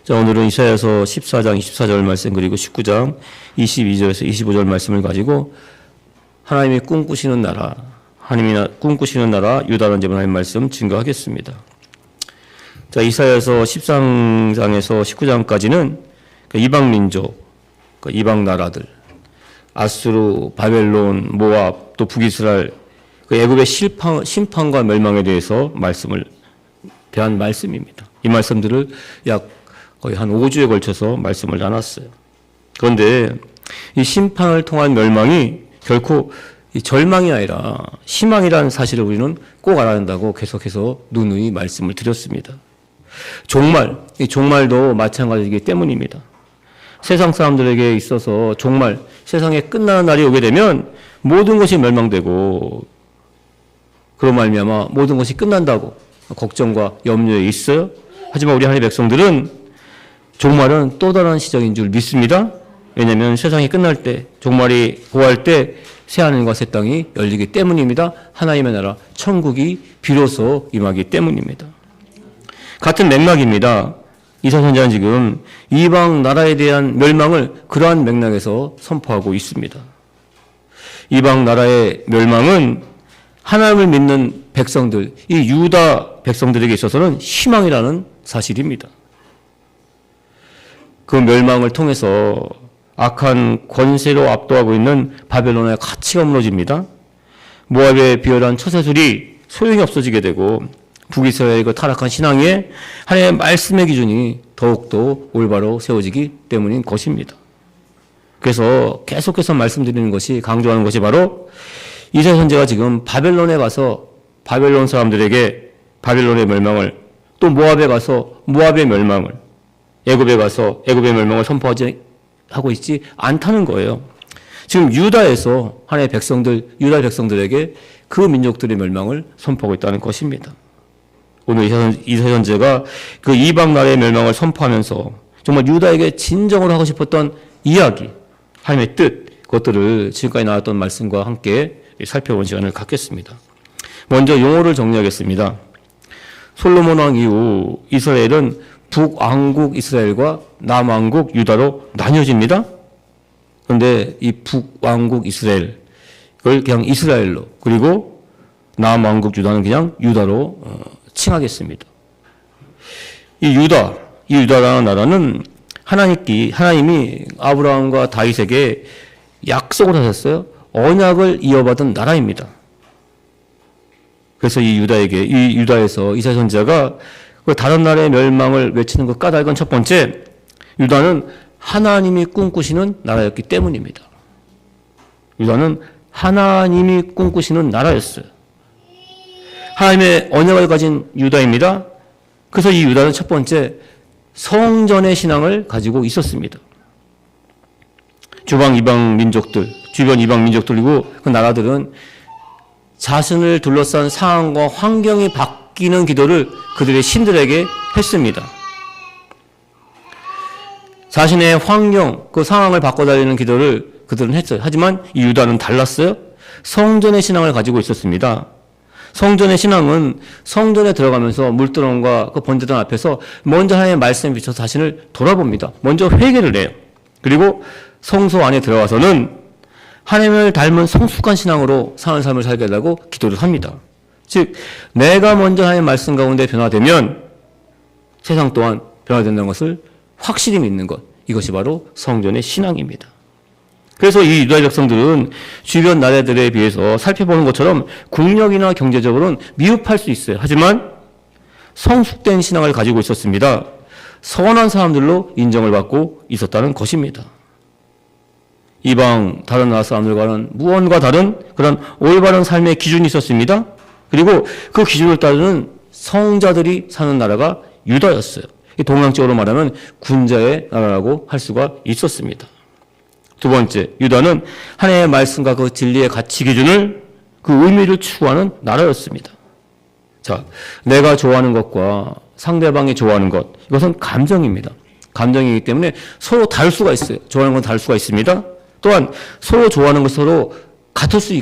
자, 오늘은 이사야서 14장 24절 말씀 그리고 19장 22절에서 25절 말씀을 가지고 하나님이 꿈꾸시는 나라, 하나님이 꿈꾸시는 나라 유다는 제번 하나님 말씀 증거하겠습니다. 자, 이사야서 13장에서 19장까지는 이방 민족, 이방 나라들, 아수르, 바벨론, 모압, 또 북이스라엘, 애굽의 심판과 멸망에 대해서 말씀을 대한 말씀입니다. 이 말씀들을 거의 한 5주에 걸쳐서 말씀을 나눴어요. 그런데 이 심판을 통한 멸망이 결코 절망이 아니라 희망이라는 사실을 우리는 꼭 알아야 한다고 계속해서 누누이 말씀을 드렸습니다. 이 종말도 마찬가지이기 때문입니다. 세상 사람들에게 있어서 종말, 세상에 끝나는 날이 오게 되면 모든 것이 멸망되고 그로 말미암아 모든 것이 끝난다고 걱정과 염려에 있어요. 하지만 우리 하나님의 백성들은 종말은 또 다른 시작인 줄 믿습니다. 왜냐하면 세상이 끝날 때, 종말이 고할 때 새하늘과 새 땅이 열리기 때문입니다. 하나님의 나라, 천국이 비로소 임하기 때문입니다. 같은 맥락입니다. 이사야 선지자는 지금 이방 나라에 대한 멸망을 그러한 맥락에서 선포하고 있습니다. 이방 나라의 멸망은 하나님을 믿는 백성들, 이 유다 백성들에게 있어서는 희망이라는 사실입니다. 그 멸망을 통해서 악한 권세로 압도하고 있는 바벨론의 가치가 무너집니다. 모압의 비열한 처세술이 소용이 없어지게 되고 북이스라엘의 그 타락한 신앙에 하나님의 말씀의 기준이 더욱더 올바로 세워지기 때문인 것입니다. 그래서 계속해서 말씀드리는 것이, 강조하는 것이 바로 이사야 선지자가 지금 바벨론에 가서 바벨론 사람들에게 바벨론의 멸망을, 또 모압에 가서 모압의 멸망을, 애굽에 가서 애굽의 멸망을 선포하고 있지 않다는 거예요. 지금 유다에서 하나님의 백성들, 유다 백성들에게 그 민족들의 멸망을 선포하고 있다는 것입니다. 오늘 이사야 선지자가 그 이방 나라의 멸망을 선포하면서 정말 유다에게 진정으로 하고 싶었던 이야기, 하나님의 뜻, 그것들을 지금까지 나왔던 말씀과 함께 살펴본 시간을 갖겠습니다. 먼저 용어를 정리하겠습니다. 솔로몬 왕 이후 이스라엘은 북왕국 이스라엘과 남왕국 유다로 나뉘어집니다. 그런데 이 북왕국 이스라엘을 그냥 이스라엘로, 그리고 남왕국 유다는 그냥 유다로 칭하겠습니다. 이 유다라는 나라는 하나님이 아브라함과 다윗에게 약속을 하셨어요. 언약을 이어받은 나라입니다. 그래서 이 유다에서 이사야 선지자가 다른 나라의 멸망을 외치는 그 까닭은 첫 번째, 유다는 하나님이 꿈꾸시는 나라였기 때문입니다. 유다는 하나님이 꿈꾸시는 나라였어요. 하나님의 언약을 가진 유다입니다. 그래서 이 유다는 첫 번째, 성전의 신앙을 가지고 있었습니다. 주변 이방 민족들, 그리고 그 나라들은 자신을 둘러싼 상황과 환경이 바뀌는 기도를 그들의 신들에게 했습니다. 자신의 환경, 그 상황을 바꿔달라는 기도를 그들은 했어요. 하지만 이 유다는 달랐어요. 성전의 신앙을 가지고 있었습니다. 성전의 신앙은 성전에 들어가면서 물두렁과 그 번제단 앞에서 먼저 하나님의 말씀에 비춰서 자신을 돌아봅니다. 먼저 회개를 해요. 그리고 성소 안에 들어가서는 하나님을 닮은 성숙한 신앙으로 사는 삶을 살게 하려고 기도를 합니다. 즉, 내가 먼저 하나님의 말씀 가운데 변화되면 세상 또한 변화된다는 것을 확실히 믿는 것, 이것이 바로 성전의 신앙입니다. 그래서 이 유다 백성들은 주변 나라들에 비해서 살펴보는 것처럼 국력이나 경제적으로는 미흡할 수 있어요. 하지만 성숙된 신앙을 가지고 있었습니다. 선한 사람들로 인정을 받고 있었다는 것입니다. 이방 다른 나라 사람들과는 무언가 다른 그런 올바른 삶의 기준이 있었습니다. 그리고 그 기준을 따르는 성자들이 사는 나라가 유다였어요. 동양적으로 말하면 군자의 나라라고 할 수가 있었습니다. 두 번째, 유다는 하나님의 말씀과 그 진리의 가치 기준을, 그 의미를 추구하는 나라였습니다. 자, 내가 좋아하는 것과 상대방이 좋아하는 것, 이것은 감정입니다. 감정이기 때문에 서로 다를 수가 있어요. 좋아하는 건 다를 수가 있습니다. 또한 서로 좋아하는 것 서로 같을 수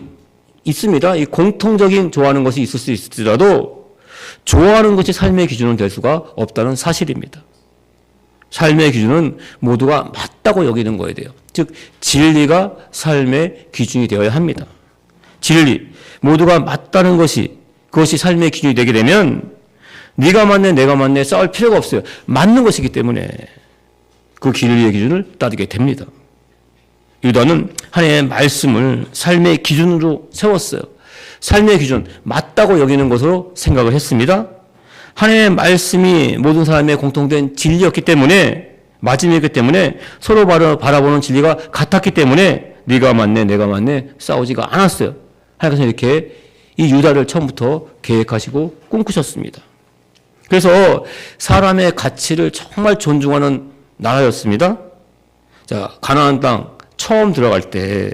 있습니다. 이 공통적인 좋아하는 것이 있을 수 있을지라도 좋아하는 것이 삶의 기준은 될 수가 없다는 사실입니다. 삶의 기준은 모두가 맞다고 여기는 거에 돼요. 즉 진리가 삶의 기준이 되어야 합니다. 진리, 모두가 맞다는 그것이 삶의 기준이 되게 되면 네가 맞네 내가 맞네 싸울 필요가 없어요. 맞는 것이기 때문에 그 진리의 기준을 따르게 됩니다. 유다는 하나님의 말씀을 삶의 기준으로 세웠어요. 삶의 기준, 맞다고 여기는 것으로 생각을 했습니다. 하나님의 말씀이 모든 사람의 공통된 진리였기 때문에, 맞음이었기 때문에 서로 바라보는 진리가 같았기 때문에 네가 맞네 내가 맞네 싸우지가 않았어요. 하나님께서 이렇게 이 유다를 처음부터 계획하시고 꿈꾸셨습니다. 그래서 사람의 가치를 정말 존중하는 나라였습니다. 자, 가나안 땅 처음 들어갈 때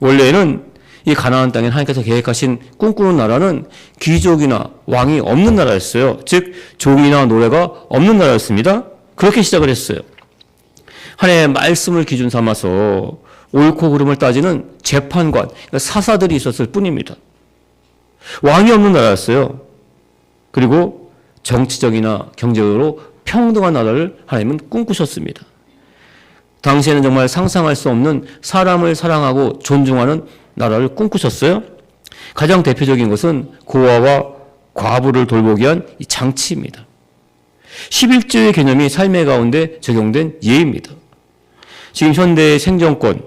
원래는 이 가나안 땅에 하나님께서 계획하신 꿈꾸는 나라는 귀족이나 왕이 없는 나라였어요. 즉 종이나 노래가 없는 나라였습니다. 그렇게 시작을 했어요. 하나님의 말씀을 기준 삼아서 옳고 그름을 따지는 재판관, 그러니까 사사들이 있었을 뿐입니다. 왕이 없는 나라였어요. 그리고 정치적이나 경제적으로 평등한 나라를 하나님은 꿈꾸셨습니다. 당시에는 정말 상상할 수 없는 사람을 사랑하고 존중하는 나라를 꿈꾸셨어요. 가장 대표적인 것은 고아와 과부를 돌보기 위한 이 장치입니다. 11조의 개념이 삶의 가운데 적용된 예입니다. 지금 현대의 생존권,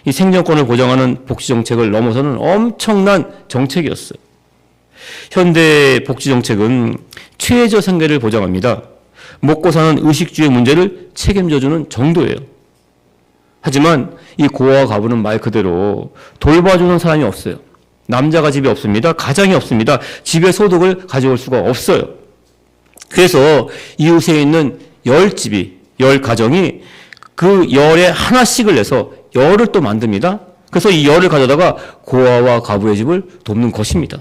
이 생존권을 보장하는 복지정책을 넘어서는 엄청난 정책이었어요. 현대 복지정책은 최저 생계를 보장합니다. 먹고 사는 의식주의 문제를 책임져주는 정도예요. 하지만 이 고아와 과부는 말 그대로 돌봐주는 사람이 없어요. 남자가 집에 없습니다. 가장이 없습니다. 집에 소득을 가져올 수가 없어요. 그래서 이웃에 있는 10집이, 10가정이 그 열에 하나씩을 내서 열을 또 만듭니다. 그래서 이 열을 가져다가 고아와 과부의 집을 돕는 것입니다.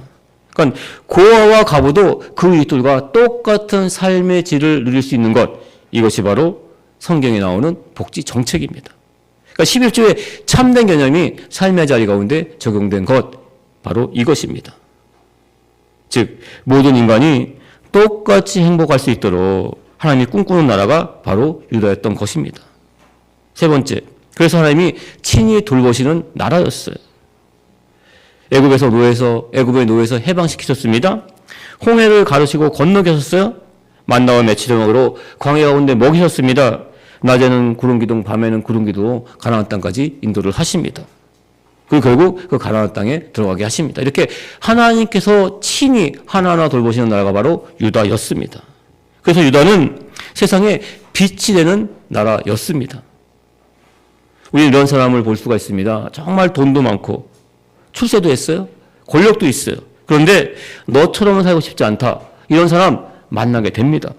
그러니까 고아와 과부도 그 이웃들과 똑같은 삶의 질을 누릴 수 있는 것, 이것이 바로 성경에 나오는 복지 정책입니다. 그러니까 11조의 참된 개념이 삶의 자리 가운데 적용된 것, 바로 이것입니다. 즉 모든 인간이 똑같이 행복할 수 있도록 하나님이 꿈꾸는 나라가 바로 유다였던 것입니다. 세 번째, 그래서 하나님이 친히 돌보시는 나라였어요. 애굽의 노예에서 해방시키셨습니다. 홍해를 가르시고 건너계셨어요. 만나와 메추려 먹으러 광야 가운데 먹이셨습니다. 낮에는 구름 기둥, 밤에는 구름 기둥으로 가나안 땅까지 인도를 하십니다. 그리고 결국 그 가나안 땅에 들어가게 하십니다. 이렇게 하나님께서 친히 하나하나 돌보시는 나라가 바로 유다였습니다. 그래서 유다는 세상에 빛이 되는 나라였습니다. 우리는 이런 사람을 볼 수가 있습니다. 정말 돈도 많고 출세도 했어요. 권력도 있어요. 그런데 너처럼은 살고 싶지 않다. 이런 사람 만나게 됩니다.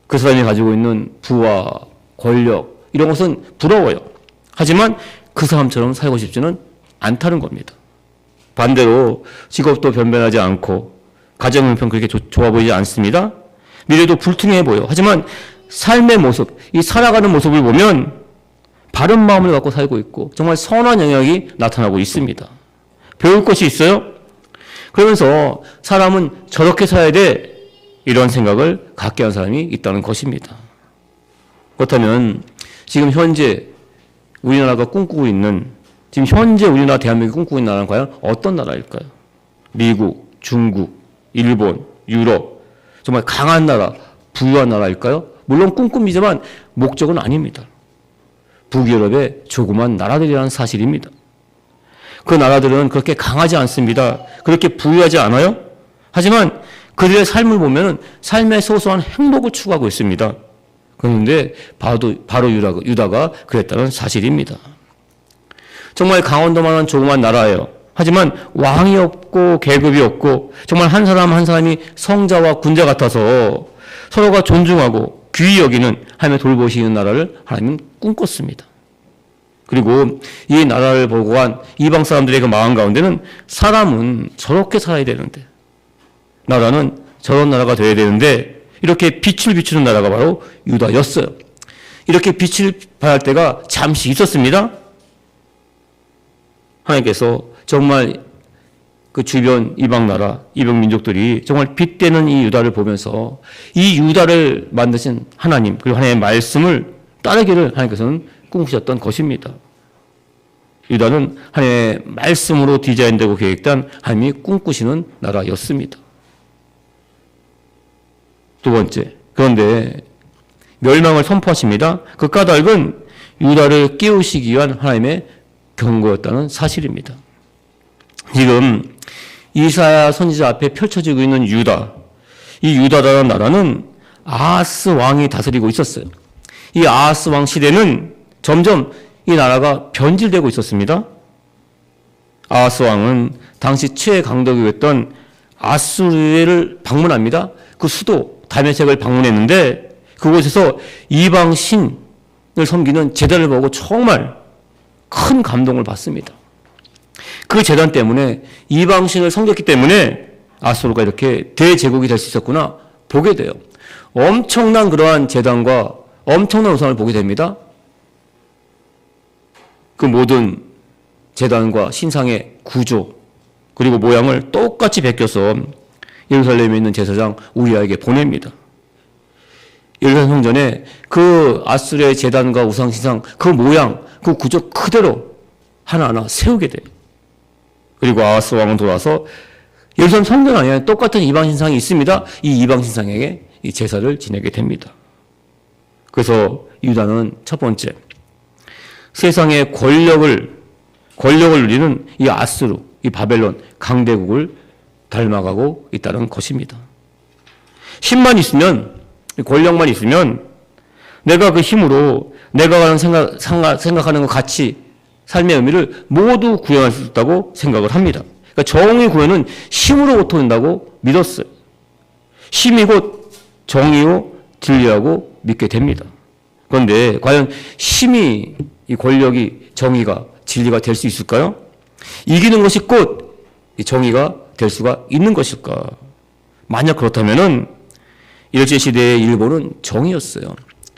그 사람이 가지고 있는 부와 권력 이런 것은 부러워요. 하지만 그 사람처럼 살고 싶지는 않다는 겁니다. 반대로 직업도 변변하지 않고 가정 형편 그렇게 좋아 보이지 않습니다. 미래도 불투명해 보여. 하지만 삶의 모습, 이 살아가는 모습을 보면 바른 마음을 갖고 살고 있고 정말 선한 영향이 나타나고 있습니다. 배울 것이 있어요. 그러면서 사람은 저렇게 살아야 돼. 이런 생각을 갖게 한 사람이 있다는 것입니다. 그렇다면 지금 현재 우리나라가 꿈꾸고 있는, 지금 현재 우리나라 대한민국이 꿈꾸고 있는 나라는 과연 어떤 나라일까요? 미국, 중국, 일본, 유럽, 정말 강한 나라, 부유한 나라일까요? 물론 꿈꿈이지만 목적은 아닙니다. 북유럽의 조그만 나라들이라는 사실입니다. 그 나라들은 그렇게 강하지 않습니다. 그렇게 부유하지 않아요. 하지만 그들의 삶을 보면 삶의 소소한 행복을 추구하고 있습니다. 그런데 바로 유다가 그랬다는 사실입니다. 정말 강원도만한 조그만 나라예요. 하지만 왕이 없고 계급이 없고 정말 한 사람 한 사람이 성자와 군자 같아서 서로가 존중하고 귀히 여기는 하나님의 돌보시는 나라를 하나님은 꿈꿨습니다. 그리고 이 나라를 보고 간 이방 사람들의 그 마음 가운데는 사람은 저렇게 살아야 되는데, 나라는 저런 나라가 되어야 되는데, 이렇게 빛을 비추는 나라가 바로 유다였어요. 이렇게 빛을 발할 때가 잠시 있었습니다. 하나님께서 정말 그 주변 이방 나라, 이방 민족들이 정말 빗대는 이 유다를 보면서 이 유다를 만드신 하나님, 그리고 하나님의 말씀을 따르기를 하나님께서는 꿈꾸셨던 것입니다. 유다는 하나님의 말씀으로 디자인되고 계획된 하나님이 꿈꾸시는 나라였습니다. 두 번째, 그런데 멸망을 선포하십니다. 그 까닭은 유다를 깨우시기 위한 하나님의 경고였다는 사실입니다. 지금 이사야 선지자 앞에 펼쳐지고 있는 유다, 이 유다라는 나라는 아하스 왕이 다스리고 있었어요. 이 아하스 왕 시대는 점점 이 나라가 변질되고 있었습니다. 아하스 왕은 당시 최강덕이었던 아수르를 방문합니다. 그 수도 다메섹을 방문했는데 그곳에서 이방 신을 섬기는 제단을 보고 정말 큰 감동을 받습니다. 그 제단 때문에 이방 신을 섬겼기 때문에 아수르가 이렇게 대제국이 될 수 있었구나 보게 돼요. 엄청난 그러한 제단과 엄청난 우상을 보게 됩니다. 그 모든 제단과 신상의 구조 그리고 모양을 똑같이 베껴서 예루살렘에 있는 제사장 우리아에게 보냅니다. 예루살렘 성전에 그 아수르의 제단과 우상 신상 그 모양 그 구조 그대로 하나하나 세우게 돼요. 그리고 아하스 왕은 돌아서 예루살렘 성전 안에 똑같은 이방 신상이 있습니다. 이 이방 신상에게 이 제사를 지내게 됩니다. 그래서 유다는 첫 번째 세상의 권력을 누리는 이 아수르, 이 바벨론 강대국을 닮아가고 있다는 것입니다. 힘만 있으면, 권력만 있으면 내가 그 힘으로 내가 생각하는 것 같이 삶의 의미를 모두 구현할 수 있다고 생각을 합니다. 그러니까 정의 구현은 힘으로부터 온다고 믿었어요. 힘이 곧 정의요 진리라고 믿게 됩니다. 그런데 과연 힘이 이 권력이 정의가 진리가 될 수 있을까요? 이기는 것이 곧 정의가 될 수가 있는 것일까? 만약 그렇다면은 일제시대의 일본은 정의였어요.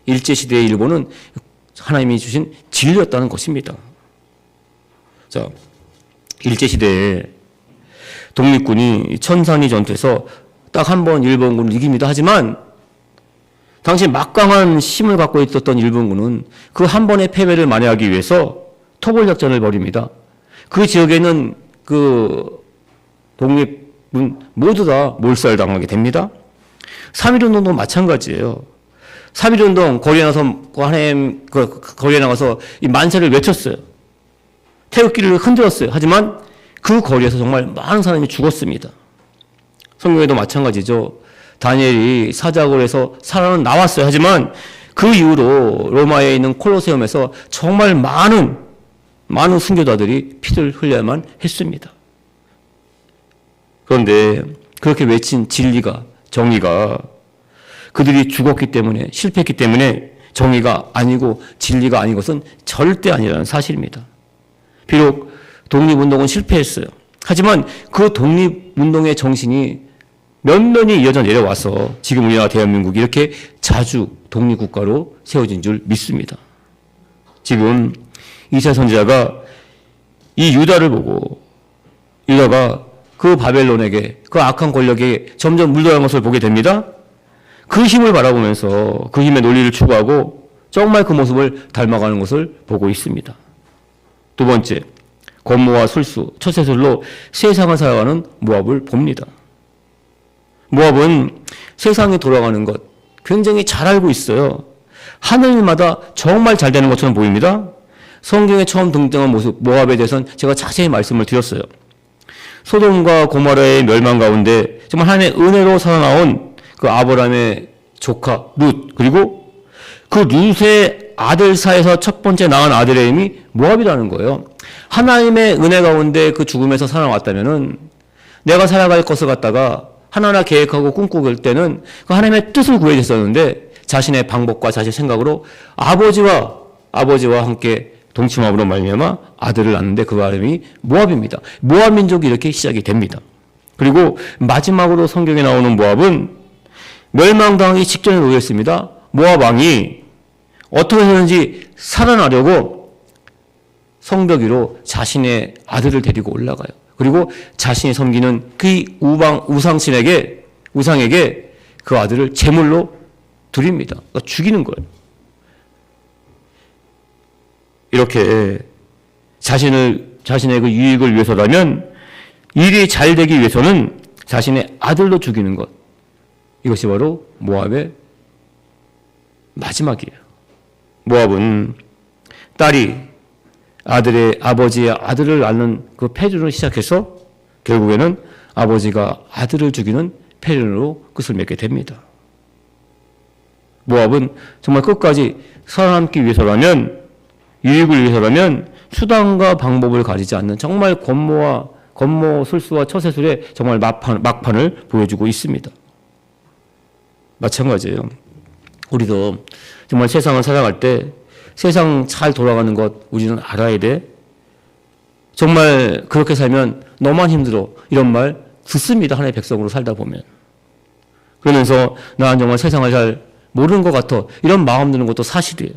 일제시대의 일본은 하나님이 주신 진리였다는 것입니다. 자, 일제시대에 독립군이 천산리 전투에서 딱 한 번 일본군을 이깁니다. 하지만 당시 막강한 힘을 갖고 있었던 일본군은 그 한 번의 패배를 만회하기 위해서 토벌작전을 벌입니다. 그 지역에는 그 독립군 모두 다 몰살당하게 됩니다. 3.1운동도 마찬가지예요. 3.1운동 거리에 나가서 이 만세를 외쳤어요. 태극기를 흔들었어요. 하지만 그 거리에서 정말 많은 사람이 죽었습니다. 성경에도 마찬가지죠. 다니엘이 사자굴에서 해서 살아는 나왔어요. 하지만 그 이후로 로마에 있는 콜로세움에서 정말 많은 순교자들이 피를 흘려야만 했습니다. 그런데 그렇게 외친 진리가, 정의가 그들이 죽었기 때문에, 실패했기 때문에 정의가 아니고 진리가 아닌 것은 절대 아니라는 사실입니다. 비록 독립운동은 실패했어요. 하지만 그 독립운동의 정신이 면면이 이어져 내려와서 지금 우리나라 대한민국이 이렇게 자주 독립국가로 세워진 줄 믿습니다. 지금 이사야 선지자가 이 유다를 보고 유다가 그 바벨론에게 그 악한 권력에 점점 물들어간 것을 보게 됩니다. 그 힘을 바라보면서 그 힘의 논리를 추구하고 정말 그 모습을 닮아가는 것을 보고 있습니다. 두 번째, 권모와 술수, 처세술로 세상을 살아가는 모압을 봅니다. 모압은 세상이 돌아가는 것 굉장히 잘 알고 있어요. 하는 일마다 정말 잘 되는 것처럼 보입니다. 성경에 처음 등장한 모습 모압에 대해서는 제가 자세히 말씀을 드렸어요. 소돔과 고모라의 멸망 가운데 정말 하나님의 은혜로 살아나온 그 아브라함의 조카 룻, 그리고 그 룻의 아들 사이에서 첫 번째 낳은 아들의 이름이 모압이라는 거예요. 하나님의 은혜 가운데 그 죽음에서 살아왔다면은 내가 살아갈 것을 갖다가 하나하나 계획하고 꿈꾸고 일 때는 그 하나님의 뜻을 구해야 됐었는데 자신의 방법과 자신의 생각으로 아버지와 함께 동침함으로 말미암아 아들을 낳는데 그 이름이 모압입니다. 모압 민족이 이렇게 시작이 됩니다. 그리고 마지막으로 성경에 나오는 모압은 멸망당하기 직전에 놓였습니다. 모압 왕이 어떻게 해서든지 살아나려고 성벽 위로 자신의 아들을 데리고 올라가요. 그리고 자신이 섬기는 그 우상에게 그 아들을 제물로 드립니다. 그러니까 죽이는 거예요. 이렇게 자신의 그 유익을 위해서라면, 일이 잘 되기 위해서는 자신의 아들도 죽이는 것. 이것이 바로 모압의 마지막이에요. 모압은 딸이 아버지의 아들을 낳는 그 패륜을 시작해서 결국에는 아버지가 아들을 죽이는 패륜으로 끝을 맺게 됩니다. 모압은 정말 끝까지 살아남기 위해서라면, 유익을 위해서라면 수단과 방법을 가리지 않는 정말 권모술수와 처세술의 정말 막판을 보여주고 있습니다. 마찬가지예요. 우리도 정말 세상을 살아갈 때 세상 잘 돌아가는 것 우리는 알아야 돼. 정말 그렇게 살면 너만 힘들어. 이런 말 듣습니다. 하나의 백성으로 살다 보면. 그러면서 나는 정말 세상을 잘 모르는 것 같아. 이런 마음 드는 것도 사실이에요.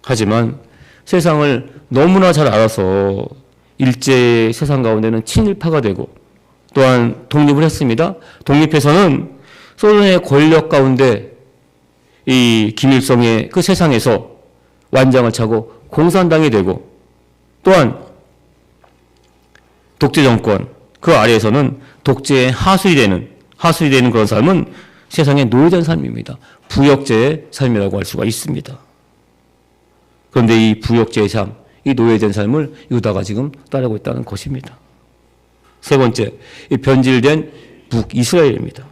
하지만 세상을 너무나 잘 알아서 일제 세상 가운데는 친일파가 되고 또한 독립을 했습니다. 독립해서는 소련의 권력 가운데 이 김일성의 그 세상에서 완장을 차고 공산당이 되고 또한 독재 정권 그 아래에서는 독재의 하수이 되는 그런 삶은 세상에 노예된 삶입니다. 부역제의 삶이라고 할 수가 있습니다. 그런데 이 부역제의 삶, 이 노예된 삶을 유다가 지금 따르고 있다는 것입니다. 세 번째, 이 변질된 북이스라엘입니다.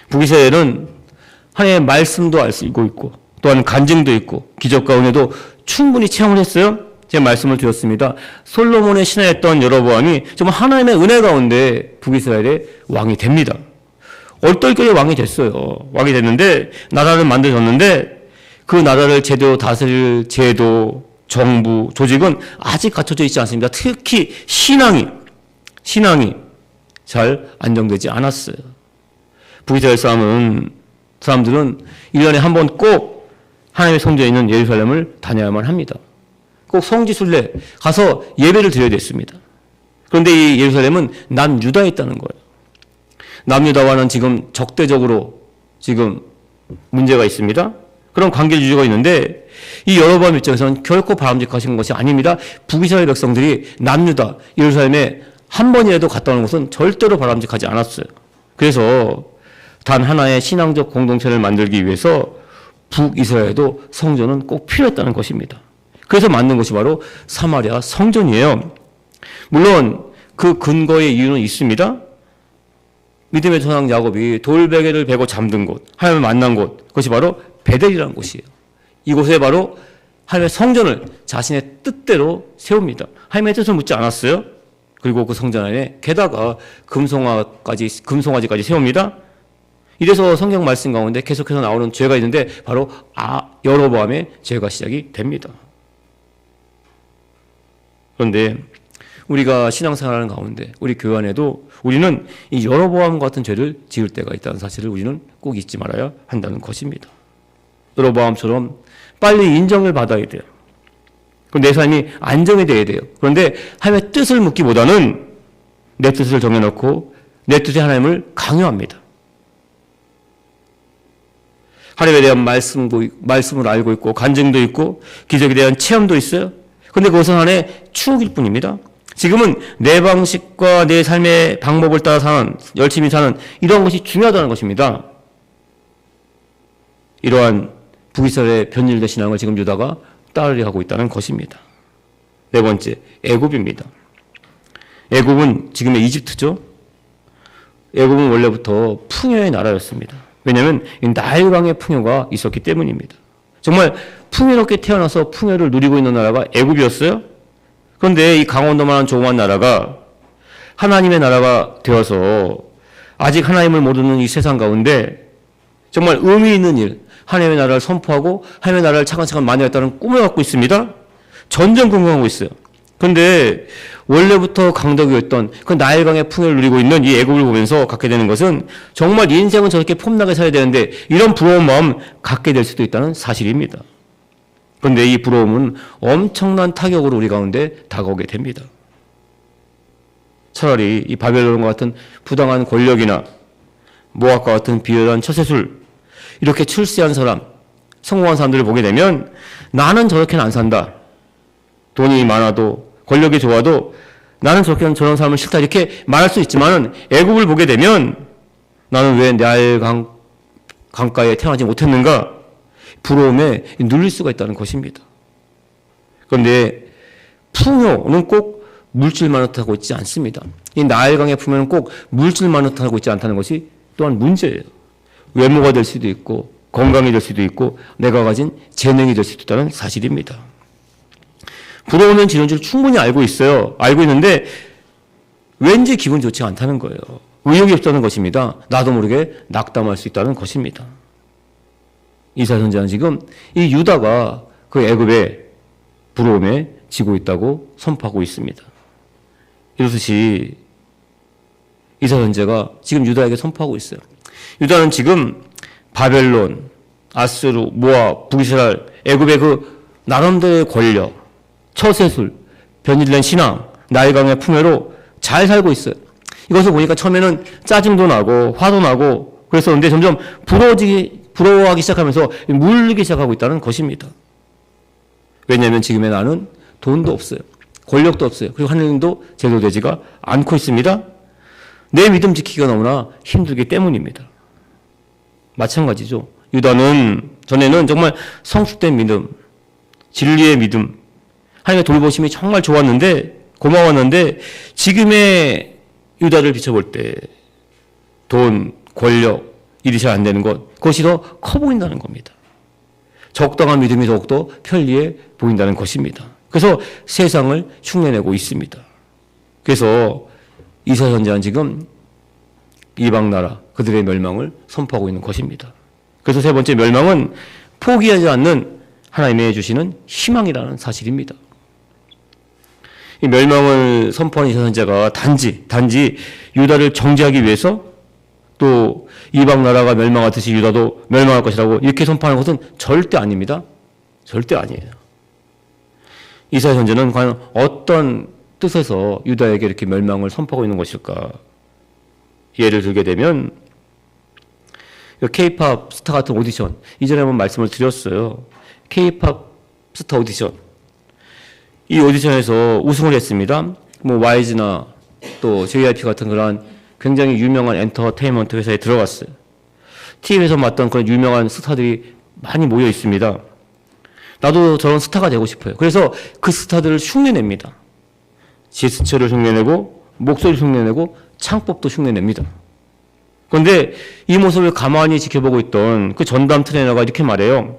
북이스라엘은 하나님의 말씀도 알 수 있고 또한 간증도 있고 기적 가운데도 충분히 체험을 했어요. 제가 말씀을 드렸습니다. 솔로몬의 신하였던 여로보암이 정말 하나님의 은혜 가운데 북이스라엘의 왕이 됩니다. 얼떨결에 왕이 됐어요. 왕이 됐는데 나라를 만들어졌는데 그 나라를 제대로 다스릴 제도, 정부, 조직은 아직 갖춰져 있지 않습니다. 특히 신앙이 잘 안정되지 않았어요. 북이스라엘 사람들은 1년에 한 번 꼭 하나님의 성전에 있는 예루살렘을 다녀야만 합니다. 꼭 성지순례 가서 예배를 드려야 됐습니다. 그런데 이 예루살렘은 남유다에 있다는 거예요. 남유다와는 지금 적대적으로 지금 문제가 있습니다. 그런 관계를 유지하고 있는데 이 여로보암 입장에서는 결코 바람직하신 것이 아닙니다. 북이스라엘 백성들이 남유다, 예루살렘에 한 번이라도 갔다 오는 것은 절대로 바람직하지 않았어요. 그래서 단 하나의 신앙적 공동체를 만들기 위해서 북이스라엘에도 성전은 꼭 필요했다는 것입니다. 그래서 만든 것이 바로 사마리아 성전이에요. 물론 그 근거의 이유는 있습니다. 믿음의 조상 야곱이 돌베개를 베고 잠든 곳, 하나님을 만난 곳, 그것이 바로 베델이라는 곳이에요. 이곳에 바로 하나님의 성전을 자신의 뜻대로 세웁니다. 하나님의 뜻을 묻지 않았어요. 그리고 그 성전 안에 게다가 금송아지까지 세웁니다. 이래서 성경 말씀 가운데 계속해서 나오는 죄가 있는데 바로 여로보암의 죄가 시작이 됩니다. 그런데 우리가 신앙생활하는 가운데 우리 교회 안에도 우리는 이 여로보암 같은 죄를 지을 때가 있다는 사실을 우리는 꼭 잊지 말아야 한다는 것입니다. 여로보암처럼 빨리 인정을 받아야 돼요. 그럼 내 삶이 안정이 돼야 돼요. 그런데 하나님의 뜻을 묻기보다는 내 뜻을 정해놓고 내 뜻에 하나님을 강요합니다. 하나님에 대한 말씀을 알고 있고 간증도 있고 기적에 대한 체험도 있어요. 그런데 그것은 하나의 추억일 뿐입니다. 지금은 내 방식과 내 삶의 방법을 따라 열심히 사는 이러한 것이 중요하다는 것입니다. 이러한 북이스라엘의 변질된 신앙을 지금 유다가 따르려 하고 있다는 것입니다. 네 번째, 애굽입니다. 애굽은 지금의 이집트죠. 애굽은 원래부터 풍요의 나라였습니다. 왜냐하면 나일강의 풍요가 있었기 때문입니다. 정말 풍요롭게 태어나서 풍요를 누리고 있는 나라가 애굽이었어요. 그런데 이 강원도만한 조그만 나라가 하나님의 나라가 되어서 아직 하나님을 모르는 이 세상 가운데 정말 의미 있는 일, 하나님의 나라를 선포하고 하나님의 나라를 차근차근 만들었다는 꿈을 갖고 있습니다. 전전긍긍하고 있어요. 그런데 원래부터 강덕이었던 그 나일강의 풍요를 누리고 있는 이 애굽을 보면서 갖게 되는 것은 정말 인생은 저렇게 폼나게 살아야 되는데 이런 부러운 마음 갖게 될 수도 있다는 사실입니다. 그런데 이 부러움은 엄청난 타격으로 우리 가운데 다가오게 됩니다. 차라리 이 바벨론과 같은 부당한 권력이나 모압과 같은 비열한 처세술, 이렇게 출세한 사람, 성공한 사람들을 보게 되면 나는 저렇게는 안 산다. 돈이 많아도 권력이 좋아도 나는 저렇게는 저런 사람은 싫다. 이렇게 말할 수 있지만은 애굽을 보게 되면 나는 왜 나일 강가에 태어나지 못했는가? 부러움에 눌릴 수가 있다는 것입니다. 그런데 풍요는 꼭 물질만을 뜻하고 있지 않습니다. 이 나일강의 풍요는 꼭 물질만을 뜻하고 있지 않다는 것이 또한 문제예요. 외모가 될 수도 있고 건강이 될 수도 있고 내가 가진 재능이 될 수도 있다는 사실입니다. 부러우면 지는 줄 충분히 알고 있어요. 알고 있는데 왠지 기분 좋지 않다는 거예요. 의욕이 없다는 것입니다. 나도 모르게 낙담할 수 있다는 것입니다. 이사야 선지자는 지금 이 유다가 그 애굽의 부러움에 지고 있다고 선포하고 있습니다. 이렇듯이 이사야 선지자가 지금 유다에게 선포하고 있어요. 유다는 지금 바벨론, 아스루, 모압, 북이스라엘, 애굽의 그 나름대로의 권력, 처세술, 변질된 신앙, 나일강의 풍요로 잘 살고 있어요. 이것을 보니까 처음에는 짜증도 나고 화도 나고 그랬었는데 점점 부러워하기 시작하면서 물리기 시작하고 있다는 것입니다. 왜냐하면 지금의 나는 돈도 없어요. 권력도 없어요. 그리고 하느님도 제대로 되지가 않고 있습니다. 내 믿음 지키기가 너무나 힘들기 때문입니다. 마찬가지죠. 유다는 전에는 정말 성숙된 믿음, 진리의 믿음, 하나님의 돌보심이 정말 좋았는데 고마웠는데 지금의 유다를 비춰볼 때 돈, 권력, 일이 잘 안 되는 것, 그것이 더 커 보인다는 겁니다. 적당한 믿음이 더욱더 편리해 보인다는 것입니다. 그래서 세상을 흉내내고 있습니다. 그래서 이사야 선지자는 지금 이방 나라 그들의 멸망을 선포하고 있는 것입니다. 그래서 세 번째 멸망은 포기하지 않는 하나님의 주시는 희망이라는 사실입니다. 이 멸망을 선포한 이사야 선지자가 단지 유다를 정죄하기 위해서 또 이방 나라가 멸망하듯이 유다도 멸망할 것이라고 이렇게 선포하는 것은 절대 아닙니다. 절대 아니에요. 이사야 선지자는 과연 어떤 뜻에서 유다에게 이렇게 멸망을 선포하고 있는 것일까? 예를 들게 되면 K-팝 스타 같은 오디션, 이전에 한번 말씀을 드렸어요. K-팝 스타 오디션, 이 오디션에서 우승을 했습니다. 뭐 YG나 또 JYP 같은 그런 굉장히 유명한 엔터테인먼트 회사에 들어갔어요. TV에서 봤던 그런 유명한 스타들이 많이 모여 있습니다. 나도 저런 스타가 되고 싶어요. 그래서 그 스타들을 흉내냅니다. 제스처를 흉내내고 목소리를 흉내내고 창법도 흉내냅니다. 그런데 이 모습을 가만히 지켜보고 있던 그 전담 트레이너가 이렇게 말해요.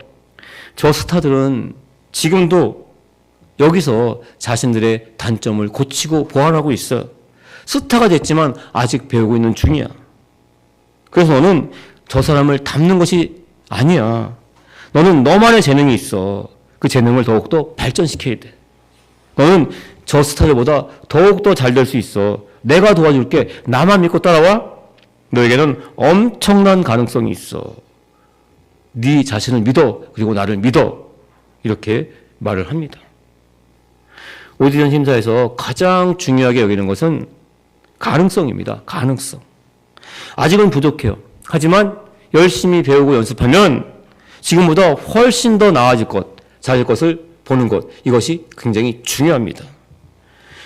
저 스타들은 지금도 여기서 자신들의 단점을 고치고 보완하고 있어요. 스타가 됐지만 아직 배우고 있는 중이야. 그래서 너는 저 사람을 닮는 것이 아니야. 너는 너만의 재능이 있어. 그 재능을 더욱더 발전시켜야 돼. 너는 저 스타들보다 더욱더 잘 될 수 있어. 내가 도와줄게. 나만 믿고 따라와. 너에게는 엄청난 가능성이 있어. 네 자신을 믿어. 그리고 나를 믿어. 이렇게 말을 합니다. 오디션 심사에서 가장 중요하게 여기는 것은 가능성입니다. 가능성. 아직은 부족해요. 하지만 열심히 배우고 연습하면 지금보다 훨씬 더 나아질 것, 잘할 것을 보는 것, 이것이 굉장히 중요합니다.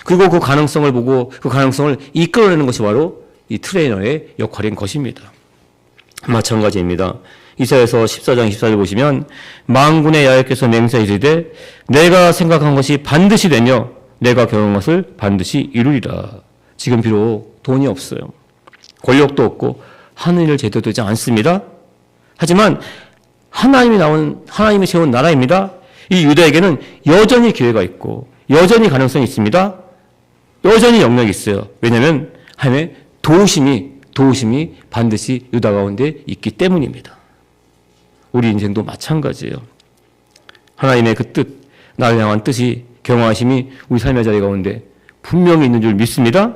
그리고 그 가능성을 보고 그 가능성을 이끌어내는 것이 바로 이 트레이너의 역할인 것입니다. 마찬가지입니다. 이사야서 14장 24절 보시면 만군의 야훼께서 맹세하 이르되 내가 생각한 것이 반드시 되며 내가 경영한 것을 반드시 이루리라. 지금 비록 돈이 없어요. 권력도 없고 하는 일 제대로 되지 않습니다. 하지만 하나님이 세운 나라입니다. 이 유다에게는 여전히 기회가 있고 여전히 가능성이 있습니다. 여전히 영역이 있어요. 왜냐하면 하나님의 도우심이 반드시 유다 가운데 있기 때문입니다. 우리 인생도 마찬가지예요. 하나님의 그 뜻, 나를 향한 뜻이 경화하심이 우리 삶의 자리 가운데 분명히 있는 줄 믿습니다.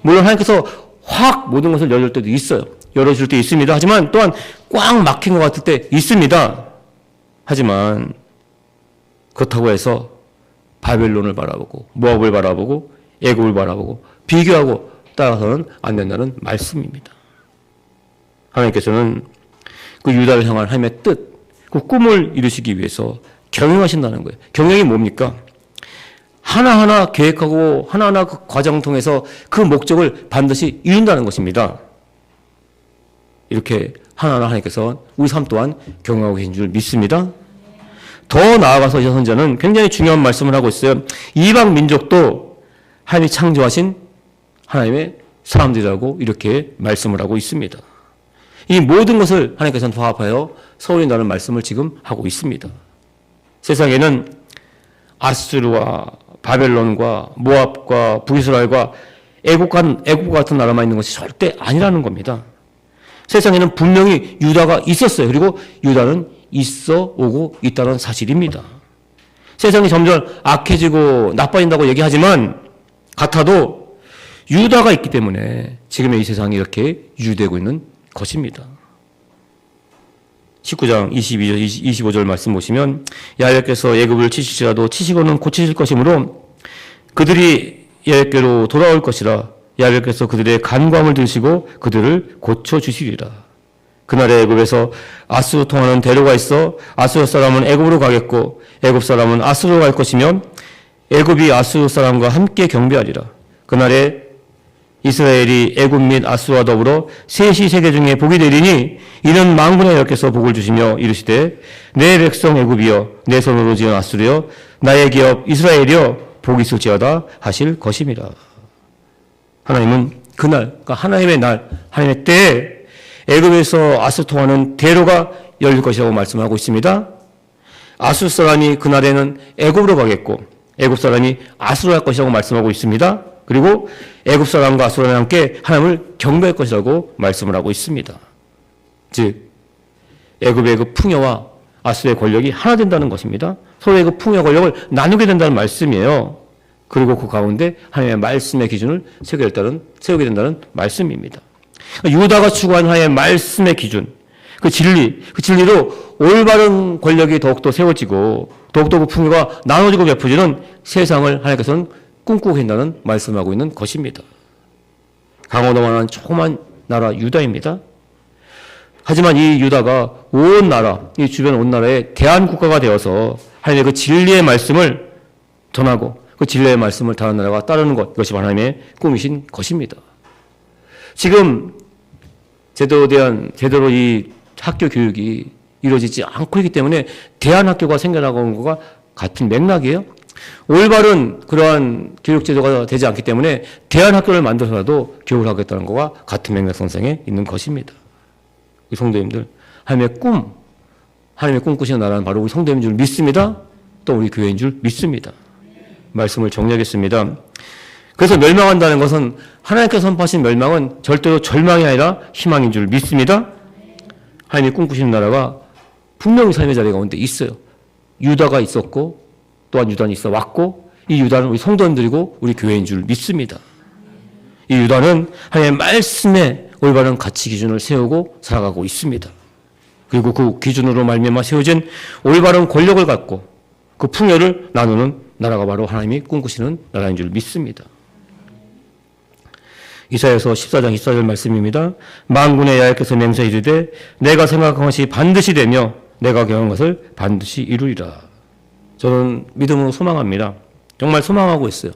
물론 하나님께서 확 모든 것을 열어줄 때도 있어요. 열어줄 때 있습니다. 하지만 또한 꽉 막힌 것 같을 때 있습니다. 하지만 그렇다고 해서 바벨론을 바라보고 모압을 바라보고 애굽을 바라보고 비교하고 따라서는 안 된다는 말씀입니다. 하나님께서는 그 유다를 향한 하나님의 뜻, 그 꿈을 이루시기 위해서 경영하신다는 거예요. 경영이 뭡니까? 하나하나 계획하고 하나하나 그 과정을 통해서 그 목적을 반드시 이룬다는 것입니다. 이렇게 하나하나 하나님께서 우리 삶 또한 경영하고 계신 줄 믿습니다. 더 나아가서 이 선자는 굉장히 중요한 말씀을 하고 있어요. 이방 민족도 하나님이 창조하신 하나님의 사람들이라고 이렇게 말씀을 하고 있습니다. 이 모든 것을 하나님께서는 화합하여 서울인다는 말씀을 지금 하고 있습니다. 세상에는 아수르와 바벨론과 모압과 북이스라엘과 애국 같은 나라만 있는 것이 절대 아니라는 겁니다. 세상에는 분명히 유다가 있었어요. 그리고 유다는 있어 오고 있다는 사실입니다. 세상이 점점 악해지고 나빠진다고 얘기하지만 같아도 유다가 있기 때문에 지금의 이 세상이 이렇게 유지되고 있는 것입니다. 19장 22절, 25절 말씀 보시면 야훼께서 애굽을 치실지라도 치시고는 고치실 것이므로 그들이 야훼께로 돌아올 것이라. 야훼께서 그들의 간광을 들으시고 그들을 고쳐주시리라. 그날에 애굽에서 아수르 통하는 대로가 있어 아수르 사람은 애굽으로 가겠고 애굽 사람은 아수르로 갈 것이며 애굽이 아수르 사람과 함께 경배하리라. 그날에 이스라엘이 애굽 및 아수르와 더불어 셋이 세계 중에 복이 되리니 이는 만군의 여호와께서 복을 주시며 이르시되 내 백성 애굽이여 내 손으로 지은 아수르여 나의 기업 이스라엘이여 복이 있을지어다 하실 것임이라. 하나님은 그날, 그러니까 하나님의 날, 하나님의 때에 애굽에서 아수르 통하는 대로가 열릴 것이라고 말씀하고 있습니다. 아수르 사람이 그날에는 애굽으로 가겠고 애굽 사람이 아수르로 갈 것이라고 말씀하고 있습니다. 그리고 애굽 사람과 아수르와 함께 하나님을 경배할 것이라고 말씀을 하고 있습니다. 즉 애굽의 그 풍요와 아수르의 권력이 하나 된다는 것입니다. 서로의 그 풍요와 권력을 나누게 된다는 말씀이에요. 그리고 그 가운데 하나님의 말씀의 기준을 세우게 된다는 말씀입니다. 유다가 추구한 하나님의 말씀의 기준, 그 진리로 올바른 권력이 더욱더 세워지고 더욱더 그 풍요가 나눠지고 베풀지는 세상을 하나님께서는 꿈꾸고 계신다는 말씀하고 있는 것입니다. 강원도만한 조그만 나라 유다입니다. 하지만 이 유다가 온 나라, 이 주변 온 나라의 대한국가가 되어서 하나님의 그 진리의 말씀을 전하고 그 진리의 말씀을 다른 나라가 따르는 것, 이것이 하나님의 꿈이신 것입니다. 지금 제대로 이 학교 교육이 이루어지지 않고 있기 때문에 대한학교가 생겨나가는 것과 같은 맥락이에요. 올바른 그러한 교육제도가 되지 않기 때문에 대한학교를 만들어서라도 교육을 하겠다는 것과 같은 맥락성상에 있는 것입니다. 우리 성도님들, 하나님의 꿈 꾸시는 나라는 바로 우리 성도인 줄 믿습니다. 또 우리 교회인 줄 믿습니다. 말씀을 정리하겠습니다. 그래서 멸망한다는 것은 하나님께서 선포하신 멸망은 절대로 절망이 아니라 희망인 줄 믿습니다. 하나님이 꿈꾸시는 나라가 분명히 삶의 자리 가운데 있어요. 유다가 있었고 또한 유다는 있어 왔고 이 유다는 우리 성도님들이고 우리 교회인 줄 믿습니다. 이 유다는 하나님의 말씀에 올바른 가치 기준을 세우고 살아가고 있습니다. 그리고 그 기준으로 말미암아 세워진 올바른 권력을 갖고 그 풍요를 나누는 나라가 바로 하나님이 꿈꾸시는 나라인 줄 믿습니다. 이사야서 14장 24절 말씀입니다. 만군의 여호와께서 맹세하여 이르되 내가 생각한 것이 반드시 되며 내가 경한 것을 반드시 이루리라. 저는 믿음으로 소망합니다. 정말 소망하고 있어요.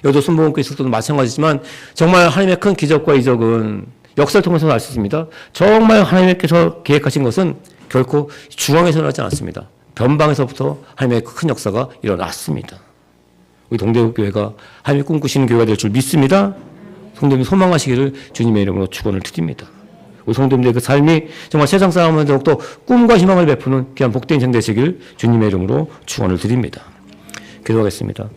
여기도 순복음교회 있을 때도 마찬가지지만 정말 하나님의 큰 기적과 이적은 역사를 통해서 알 수 있습니다. 정말 하나님께서 계획하신 것은 결코 중앙에서 일어나지 않았습니다. 변방에서부터 하나님의 큰 역사가 일어났습니다. 우리 동대구교회가 하나님이 꿈꾸시는 교회가 될 줄 믿습니다. 성도님이 소망하시기를 주님의 이름으로 축원을 드립니다. 우리 성도님들의 그 삶이 정말 세상 사람한테 더욱더 꿈과 희망을 베푸는 귀한 복된 인생 되시길 주님의 이름으로 축원을 드립니다. 기도하겠습니다.